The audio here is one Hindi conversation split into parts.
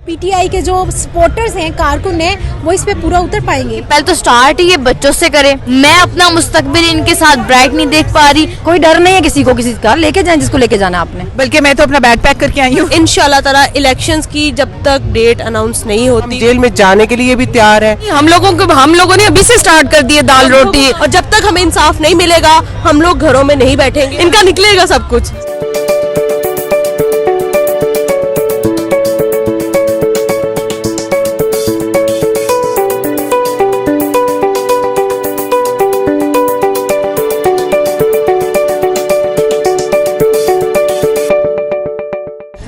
पीटीआई के जो सपोर्टर्स हैं, कारकुन हैं, वो इस पे पूरा उतर पाएंगे? पहले तो स्टार्ट ही ये बच्चों से करे। मैं अपना मुस्तकबिल इनके साथ ब्राइट नहीं देख पा रही। कोई डर नहीं है किसी को, किसी का लेके जाएं जिसको लेके जाना आपने। बल्कि मैं तो अपना बैग पैक करके आई हूँ। इंशाल्लाह ताला इलेक्शंस की जब तक डेट अनाउंस नहीं होती, जेल में जाने के लिए भी तैयार है। हम लोगों ने अभी से स्टार्ट कर दिए दाल रोटी, और जब तक हमें इंसाफ नहीं मिलेगा हम लोग घरों में नहीं बैठेंगे। इनका निकलेगा सब कुछ।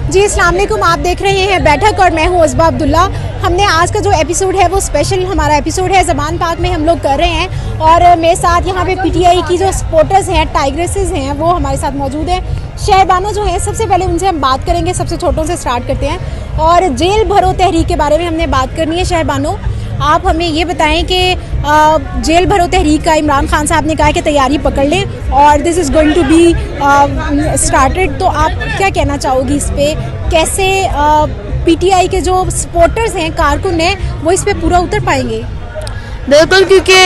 जी अस्सलाम वालेकुम, आप देख रहे हैं बैठक और मैं हूं उसबा अब्दुल्ला। हमने आज का जो एपिसोड है वो स्पेशल हमारा एपिसोड है, ज़बान पाक में हम लोग कर रहे हैं और मेरे साथ यहाँ पे पीटीआई की जो सपोर्टर्स हैं, टाइग्रेसेस हैं, वो हमारे साथ मौजूद हैं। शहबानो जो है, सबसे पहले उनसे हम बात करेंगे, सबसे छोटों से स्टार्ट करते हैं और जेल भरो तहरीक के बारे में हमने बात करनी है। शहबानो, आप हमें ये बताएं कि जेल भरो तहरीक का इमरान खान साहब ने कहा कि तैयारी पकड़ लें और this is going to be started, तो आप क्या कहना चाहोगी इस पे? कैसे पीटीआई के जो सपोर्टर्स हैं, कारकुन हैं, वो इस पे पूरा उतर पाएंगे? बिल्कुल, क्योंकि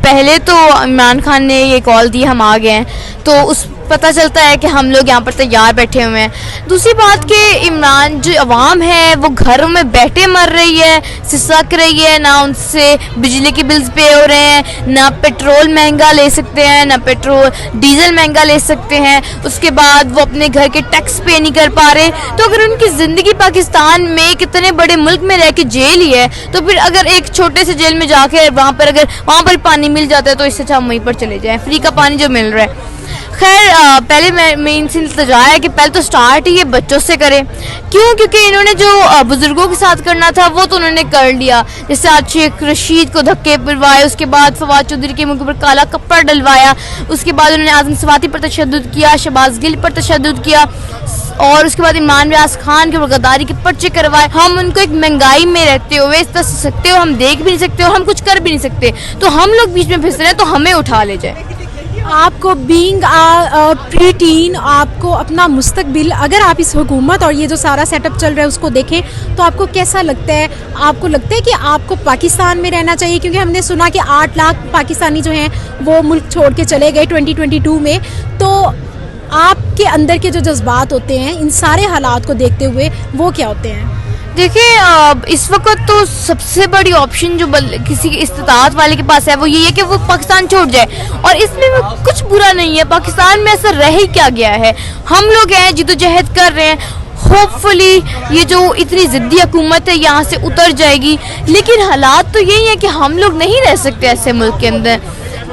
पहले तो इमरान खान ने ये कॉल दी हम आ गए हैं, तो उस पता चलता है कि हम लोग यहाँ पर तैयार बैठे हुए हैं। दूसरी बात कि इमरान जो अवाम है वो घरों में बैठे मर रही है, सिसक रही है, ना उनसे बिजली के बिल्स पे हो रहे हैं, ना पेट्रोल महंगा ले सकते हैं, ना पेट्रोल डीजल महंगा ले सकते हैं, उसके बाद वो अपने घर के टैक्स पे नहीं कर पा रहे। तो अगर उनकी ज़िंदगी पाकिस्तान में कितने बड़े मुल्क में रह के जेल ही है, तो फिर अगर एक छोटे से जेल में जाके वहाँ पर पानी मिल जाता है तो इससे अच्छा हम वहीं पर चले जाएँ, फ्री का पानी जो मिल रहा है। खैर, पहले मैं इनसे इल्तिजा है कि पहले तो स्टार्ट ही ये बच्चों से करें। क्यों? क्योंकि इन्होंने जो बुजुर्गों के साथ करना था वो तो उन्होंने कर लिया। जैसे आज शेख रशीद को धक्के पिलवाए, उसके बाद फवाद चौधरी के मुंह पर काला कपड़ा डलवाया, उसके बाद उन्होंने आज़म स्वाति पर तशद्दुद किया, शहबाज गिल पर तशद्दुद किया और उसके बाद इमरान रियाज खान के ऊपर गद्दारी के पर्चे करवाए। हम उनको एक महंगाई में रहते हुए इस तरह सकते हो, हम देख भी नहीं सकते और हम कुछ कर भी नहीं सकते, तो हम लोग बीच में फिस रहे हैं, तो हमें उठा ले जाए। आपको बीइंग प्री टीन, आपको अपना मुस्तकबिल, अगर आप इस हुकूमत और ये जो सारा सेटअप चल रहा है उसको देखें तो आपको कैसा लगता है? आपको लगता है कि आपको पाकिस्तान में रहना चाहिए? क्योंकि हमने सुना कि 8 लाख पाकिस्तानी जो हैं वो मुल्क छोड़ के चले गए 2022 में, तो आपके अंदर के जो जज्बात होते हैं इन सारे हालात को देखते हुए वो क्या होते हैं? देखिए, इस वक्त तो सबसे बड़ी ऑप्शन जो किसी इस्तात वाले के पास है वो ये है कि वो पाकिस्तान छोड़ जाए, और इसमें कुछ बुरा नहीं है। पाकिस्तान में ऐसा रह ही क्या गया है? हम लोग हैं जिद्दोजहद कर रहे हैं, होपफुली ये जो इतनी ज़िद्दी हुकूमत है यहाँ से उतर जाएगी, लेकिन हालात तो यही है कि हम लोग नहीं रह सकते ऐसे मुल्क के अंदर।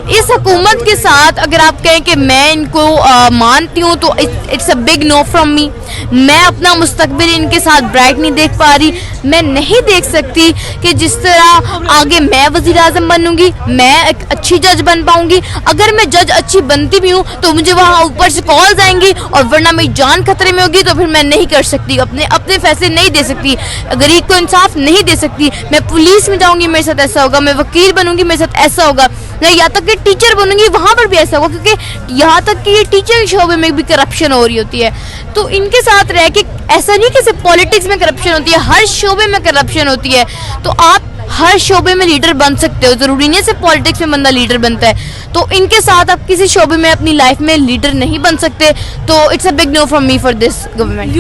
इस हुकूमत के साथ अगर आप कहें कि मैं इनको मानती हूँ तो it's a big know from me. मैं अपना मुस्तकबिल इनके साथ ब्राइट नहीं देख पा रही। मैं नहीं देख सकती कि जिस तरह आगे मैं वज़ीर आज़म बनूंगी, मैं एक अच्छी जज बन पाऊंगी। अगर मैं जज अच्छी बनती भी हूँ तो मुझे वहाँ ऊपर से कॉल्स आएंगी और वरना मेरी जान खतरे में होगी, तो फिर मैं नहीं कर सकती, अपने फैसले नहीं दे सकती, गरीब को इंसाफ नहीं दे सकती। मैं पुलिस में जाऊँगी, मेरे साथ ऐसा होगा, मैं वकील बनूंगी, मेरे साथ ऐसा होगा, मैं यहाँ तक कि टीचर बनूंगी, वहाँ पर भी ऐसा होगा, क्योंकि यहाँ तक कि ये टीचर शोबे में भी करप्शन हो रही होती है। तो इनके साथ रह के ऐसा नहीं कि सिर्फ पॉलिटिक्स में करप्शन होती है, हर शोबे में करप्शन होती है। तो आप हर शोबे में लीडर बन सकते हो, जरूरी नहीं है सिर्फ पॉलिटिक्स में बंदा लीडर बनता है। तो इनके साथ आप किसी शोबे में अपनी लाइफ में लीडर नहीं बन सकते, तो it's a big know from me for this government.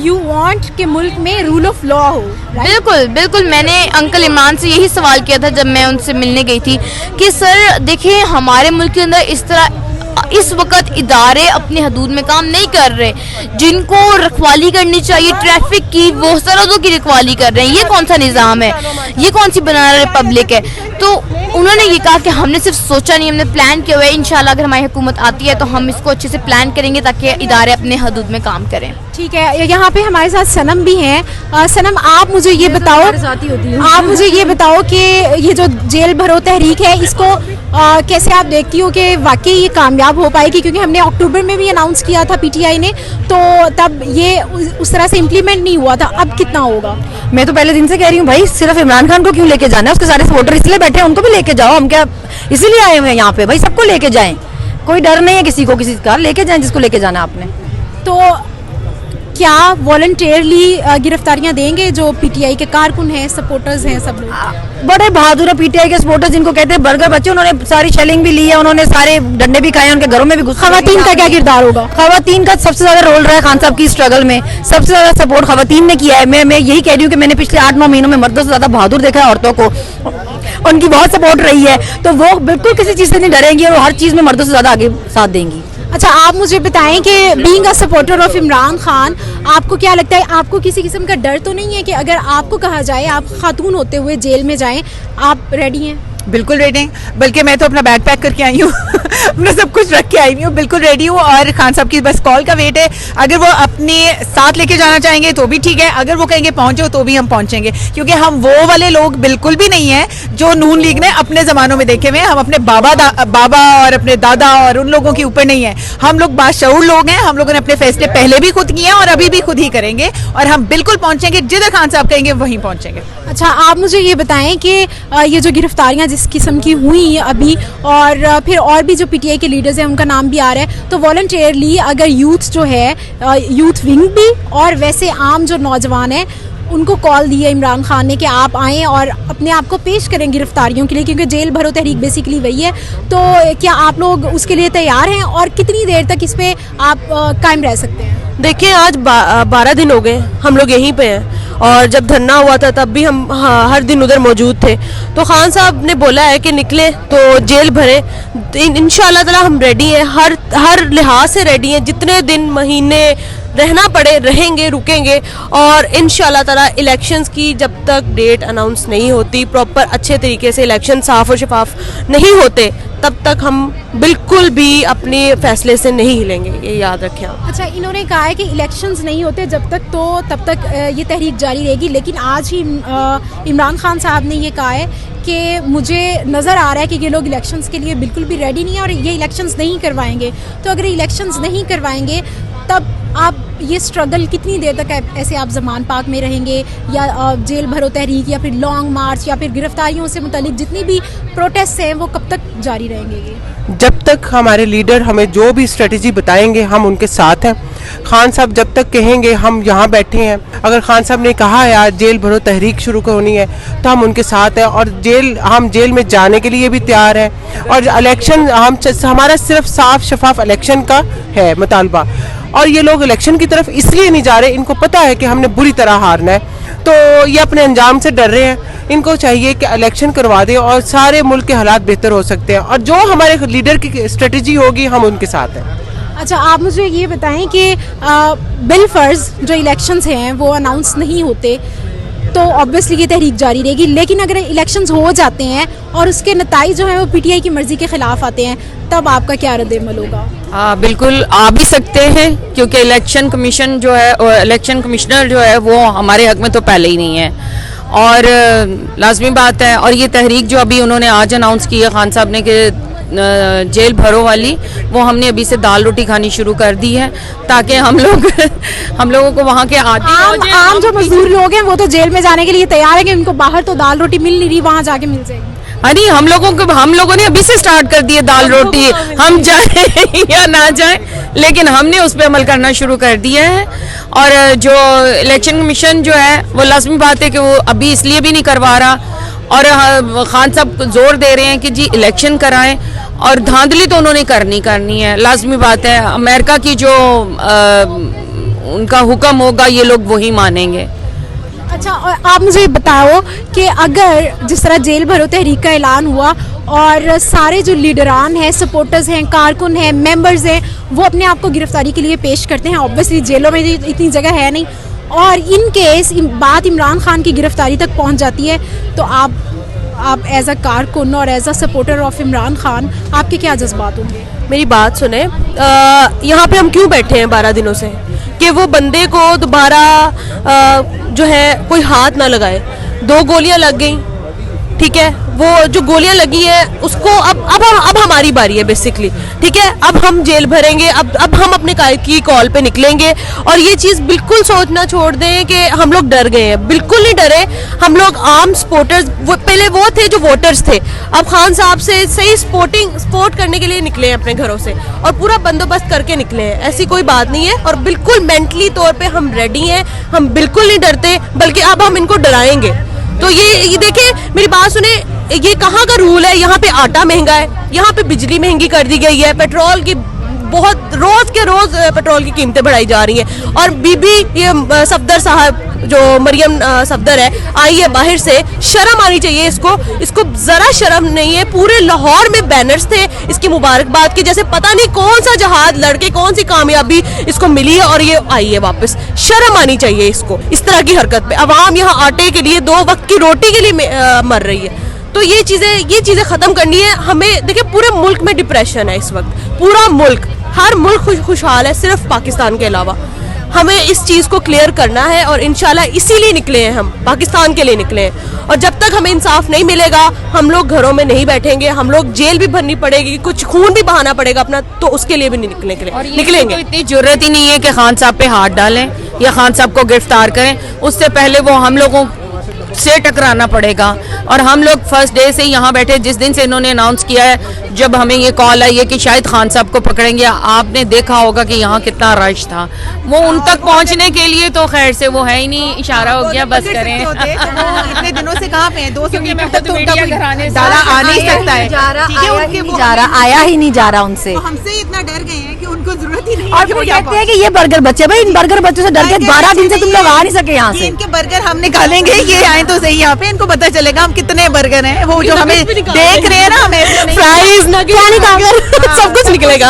You want कि मुल्क में रूल ऑफ लॉ हो? बिल्कुल बिल्कुल, मैंने अंकल इमरान से यही सवाल किया था जब मैं उनसे मिलने गई थी कि सर देखिए, हमारे मुल्क के अंदर इस तरह इस वक्त इदारे अपने हदूद में काम नहीं कर रहे, जिनको रखवाली करनी चाहिए ट्रैफिक की वो सरहदों की रखवाली कर रहे हैं। ये कौन सा निज़ाम है? ये कौन सी बनाना रिपब्लिक है? तो उन्होंने ये कहा कि हमने सिर्फ सोचा नहीं, हमने प्लान किया हुआ है। इंशाल्लाह अगर हमारी हुकूमत आती है तो हम इसको अच्छे से प्लान करेंगे ताकि इदारे अपने हदूद में काम करें। ठीक है, यहाँ पे हमारे साथ सनम भी हैं। सनम, आप मुझे ये बताओ कि ये जो जेल भरो तहरीक है इसको कैसे आप देखती हो कि वाकई ये कामयाब हो पाएगी? क्योंकि हमने अक्टूबर में भी अनाउंस किया था पीटीआई ने, तो तब ये उस तरह से इम्प्लीमेंट नहीं हुआ था, अब कितना होगा? मैं तो पहले दिन से कह रही हूँ भाई, सिर्फ इमरान खान को क्यों लेके जाना है? उसके सारे सपोर्टर इसलिए बैठे हैं, उनको भी लेके जाओ। हम क्या इसीलिए आए हुए हैं यहाँ पे भाई, सबको लेके जाएं। कोई डर नहीं है किसी को, किसी का लेके जाएं जिसको लेके जाना आपने। तो क्या वॉलंटियरली गिरफ्तारियां देंगे जो पीटीआई के कारकुन हैं, सपोर्टर्स हैं, सब लोग? बड़े बहादुर है पीटीआई के सपोर्टर्स जिनको कहते हैं बर्गर बच्चे, उन्होंने सारी शेलिंग भी ली है, उन्होंने सारे डंडे भी खाए, उनके घरों में भी घुस। खवातीन का क्या किरदार होगा? खवातीन का सबसे ज्यादा रोल रहा है खान साहब की स्ट्रगल में, सबसे ज्यादा सपोर्ट खवातीन ने किया है। मैं यही कह रही हूँ कि मैंने पिछले 8-9 महीनों में मर्दों से ज्यादा बहादुर देखा है औरतों को, उनकी बहुत सपोर्ट रही है, तो वो बिल्कुल किसी चीज से नहीं डरेंगी और हर चीज में मर्दों से ज्यादा आगे साथ देंगी। अच्छा, आप मुझे बताएं कि being a supporter of Imran Khan, आपको क्या लगता है, आपको किसी किस्म का डर तो नहीं है कि अगर आपको कहा जाए आप खातून होते हुए जेल में जाएं, आप रेडी हैं? बिल्कुल रेडी हैं, बल्कि मैं तो अपना बैग पैक करके आई हूँ अपना सब कुछ रख के आई हूँ, बिल्कुल रेडी हूँ। और खान साहब की बस कॉल का वेट है। अगर वो अपने साथ लेके जाना चाहेंगे तो भी ठीक है, अगर वो कहेंगे पहुंचो तो भी हम पहुंचेंगे, क्योंकि हम वो वाले लोग बिल्कुल भी नहीं हैं जो नून लीग ने अपने ज़मानों में देखे हुए हैं। हम अपने बाबा और अपने दादा और उन लोगों के ऊपर नहीं है, हम लोग बाशऊर लोग हैं। हम लोगों ने अपने फैसले पहले भी खुद किए हैं और अभी भी खुद ही करेंगे, और हम बिल्कुल पहुंचेंगे, जिधर खान साहब कहेंगे वहीं पहुंचेंगे। अच्छा, आप मुझे ये बताएं कि ये जो गिरफ्तारियां जिस किस्म की हुई अभी, और फिर और भी जो पीटीआई के लीडर्स हैं उनका नाम भी आ रहा है, तो वॉलंटियरली अगर यूथ जो है, यूथ विंग भी और वैसे आम जो नौजवान हैं, उनको कॉल दी है इमरान खान ने कि आप आएँ और अपने आप को पेश करें गिरफ्तारियों के लिए, क्योंकि जेल भरो तहरीक बेसिकली वही है, तो क्या आप लोग उसके लिए तैयार हैं और कितनी देर तक इस पर आप कायम रह सकते हैं? देखिए, आज 12 दिन हो गए हम लोग यहीं पे हैं, और जब धरना हुआ था तब भी हम हर दिन उधर मौजूद थे। तो खान साहब ने बोला है कि निकले तो जेल भरे, इंशाअल्लाह ताला हम रेडी हैं, हर लिहाज से रेडी हैं। जितने दिन महीने रहना पड़े रहेंगे, रुकेंगे, और इंशाअल्लाह ताला इलेक्शंस की जब तक डेट अनाउंस नहीं होती, प्रॉपर अच्छे तरीके से इलेक्शन साफ और शफाफ नहीं होते, तब तक हम बिल्कुल भी अपने फैसले से नहीं हिलेंगे, ये याद रखें आप। अच्छा, इन्होंने कहा है कि इलेक्शंस नहीं होते जब तक, तो तब तक ये तहरीक जारी रहेगी, लेकिन आज ही इमरान खान साहब ने ये कहा है कि मुझे नज़र आ रहा है कि ये लोग इलेक्शंस के लिए बिल्कुल भी रेडी नहीं है और ये इलेक्शंस नहीं करवाएंगे। तो अगर इलेक्शंस नहीं करवाएंगे तब आप ये स्ट्रगल कितनी देर तक ऐसे आप ज़मान पाक में रहेंगे, या जेल भरो तहरीक, या फिर लॉन्ग मार्च, या फिर गिरफ्तारियों से मुतालिक जितनी भी प्रोटेस्ट हैं वो कब तक जारी रहेंगे? ये जब तक हमारे लीडर हमें जो भी स्ट्रेटजी बताएंगे हम उनके साथ हैं। खान साहब जब तक कहेंगे हम यहाँ बैठे हैं। अगर खान साहब ने कहा है आज जेल भरो तहरीक शुरू होनी है तो हम उनके साथ हैं, और हम जेल में जाने के लिए भी तैयार हैं। और इलेक्शन हमारा सिर्फ साफ शफाफ इलेक्शन का है मुतालबा, और ये लोग इलेक्शन की तरफ इसलिए नहीं जा रहे, इनको पता है कि हमने बुरी तरह हारना है, तो ये अपने अंजाम से डर रहे हैं। इनको चाहिए कि इलेक्शन करवा दें और सारे मुल्क के हालात बेहतर हो सकते हैं, और जो हमारे लीडर की स्ट्रेटजी होगी हम उनके साथ हैं। अच्छा, आप मुझे ये बताएं कि बिल फर्ज जो इलेक्शंस हैं वो अनाउंस नहीं होते तो ऑब्वियसली ये तहरीक जारी रहेगी, लेकिन अगर इलेक्शंस हो जाते हैं और उसके नताइज जो हैं वो पीटीआई की मर्जी के खिलाफ आते हैं, तब आपका क्या रद्द-ए-अमल होगा? हाँ, बिल्कुल आ भी सकते हैं, क्योंकि इलेक्शन कमीशन जो है और इलेक्शन कमिश्नर जो है वो हमारे हक में तो पहले ही नहीं है, और लाजमी बात है। और ये तहरीक जो अभी उन्होंने आज अनाउंस की है खान साहब ने कि जेल भरो वाली, वो हमने अभी से दाल रोटी खानी शुरू कर दी है, ताकि हम लोगों को वहाँ के आम जो मजदूर लोग हैं वो तो जेल में जाने के लिए तैयार है कि उनको बाहर तो दाल रोटी मिल नहीं रही, वहाँ जाके मिल जाएगी। अरे हम लोगों ने अभी से स्टार्ट कर दिए दाल रोटी, हम जाए या ना जाए, लेकिन हमने उस पर अमल करना शुरू कर दिया है। और जो इलेक्शन कमीशन जो है वो लाजमी बात है कि वो अभी इसलिए भी नहीं करवा रहा, और खान साहब जोर दे रहे हैं कि जी इलेक्शन कराएं, और धांधली तो उन्होंने करनी है, लाजमी बात है। अमेरिका की जो उनका हुक्म होगा ये लोग वही मानेंगे। अच्छा, और आप मुझे बताओ कि अगर जिस तरह जेल भरो तहरीक का ऐलान हुआ और सारे जो लीडरान हैं, सपोर्टर्स हैं, कारकुन हैं, मेंबर्स हैं, वो अपने आप को गिरफ्तारी के लिए पेश करते हैं, ऑब्वियसली जेलों में इतनी जगह है नहीं, और इन केस बात इमरान खान की गिरफ्तारी तक पहुंच जाती है, तो आप एज अ कारकुन और as a supporter of Imran Khan आपके क्या जज्बात होंगे? मेरी बात सुने, यहाँ पे हम क्यों बैठे हैं 12 दिनों से, कि वो बंदे को दोबारा जो है कोई हाथ ना लगाए। 2 गोलियां लग गई, ठीक है, वो जो गोलियां लगी हैं उसको अब हमारी बारी है बेसिकली, ठीक है। अब हम जेल भरेंगे, अब हम अपने की कॉल पे निकलेंगे। और ये चीज़ बिल्कुल सोचना छोड़ दें कि हम लोग डर गए हैं, बिल्कुल नहीं डरे। हम लोग आम सपोर्टर्स, पहले वो थे जो वोटर्स थे, अब खान साहब से सही सपोर्ट करने के लिए निकले हैं अपने घरों से, और पूरा बंदोबस्त करके निकले हैं। ऐसी कोई बात नहीं है, और बिल्कुल मेंटली तौर पे हम रेडी हैं, हम बिल्कुल नहीं डरते, बल्कि अब हम इनको डराएंगे। तो ये देखिए, मेरी बात सुने, ये कहाँ का रूल है? यहाँ पे आटा महंगा है, यहाँ पे बिजली महंगी कर दी गई है, पेट्रोल की बहुत रोज के रोज पेट्रोल की कीमतें बढ़ाई जा रही हैं। और बीबी ये सफदर साहब, जो मरियम सफदर है, आई है बाहर से, शर्म आनी चाहिए इसको जरा शर्म नहीं है। पूरे लाहौर में बैनर्स थे इसकी मुबारकबाद के, जैसे पता नहीं कौन सा जहाज लड़के कौन सी कामयाबी इसको मिली है और ये आई है वापस। शर्म आनी चाहिए इसको, इस तरह की हरकत पे। अवाम यहाँ आटे के लिए, 2 वक्त की रोटी के लिए मर रही है। तो ये चीजें खत्म करनी है हमें। देखिए, पूरे मुल्क में डिप्रेशन है इस वक्त, पूरा मुल्क, हर मुल्क खुशहाल है, सिर्फ पाकिस्तान के अलावा। हमें इस चीज़ को क्लियर करना है, और इंशाल्लाह इसीलिए निकले हैं हम, पाकिस्तान के लिए निकले हैं। और जब तक हमें इंसाफ नहीं मिलेगा, हम लोग घरों में नहीं बैठेंगे, हम लोग जेल भी भरनी पड़ेगी, कुछ खून भी बहाना पड़ेगा अपना, तो उसके लिए भी नहीं निकलेंगे। तो इतनी जरूरत ही नहीं है कि खान साहब पे हाथ डालें या खान साहब को गिरफ्तार करें, उससे पहले वो हम लोगों से टकराना पड़ेगा। और हम लोग फर्स्ट डे से यहाँ बैठे, जिस दिन से इन्होंने अनाउंस किया है, जब हमें ये कॉल आई है कि शायद खान साहब को पकड़ेंगे, आपने देखा होगा कि यहाँ कितना रश था। वो उन तक पहुँचने के लिए तो खैर से वो है ही नहीं, इशारा हो गया, बस करें। इतने दिनों से कहाँ पे हैं? 200 मीटर तक तो उनका दादा आ नहीं सकता है, आया ही नहीं जा रहा उनसे। हमसे इतना डर गए हैं कि उनको जरूरत ही नहीं है। और फिर कहते हैं कि ये बर्गर बच्चे, भाई इन बर्गर बच्चों से डर के 12 दिन से तुम लोग आ नहीं सके यहाँ से। इनके बर्गर हम निकालेंगे, ये आए तो सही यहाँ पे, इनको पता चलेगा हम कितने बर्गर हैं। वो जो हमें देख रहे हैं ना, हमें फ्राइज सब कुछ निकलेगा,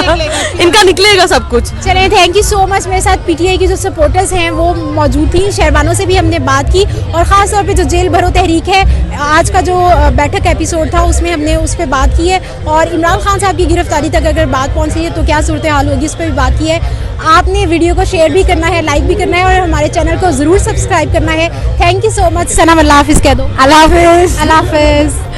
इनका निकलेगा सब कुछ। चलिए, थैंक यू सो मच। मेरे साथ पीटीआई की जो सपोर्टर्स हैं वो मौजूद थी, शहरबानों से भी हमने बात की, और ख़ास तौर पे जो जेल भरो तहरीक है, आज का जो बैठक एपिसोड था उसमें हमने उस पर बात की है। और इमरान खान साहब की गिरफ्तारी तक अगर बात पहुँची है तो क्या सूरत हाल होगी, इस पर भी बात की है। आपने वीडियो को शेयर भी करना है, लाइक भी करना है, और हमारे चैनल को ज़रूर सब्सक्राइब करना है। Thank you so much. Sanam, अल्लाह हाफिज़ कह दो। अल्लाह हाफिज़। अल्लाह हाफिज़।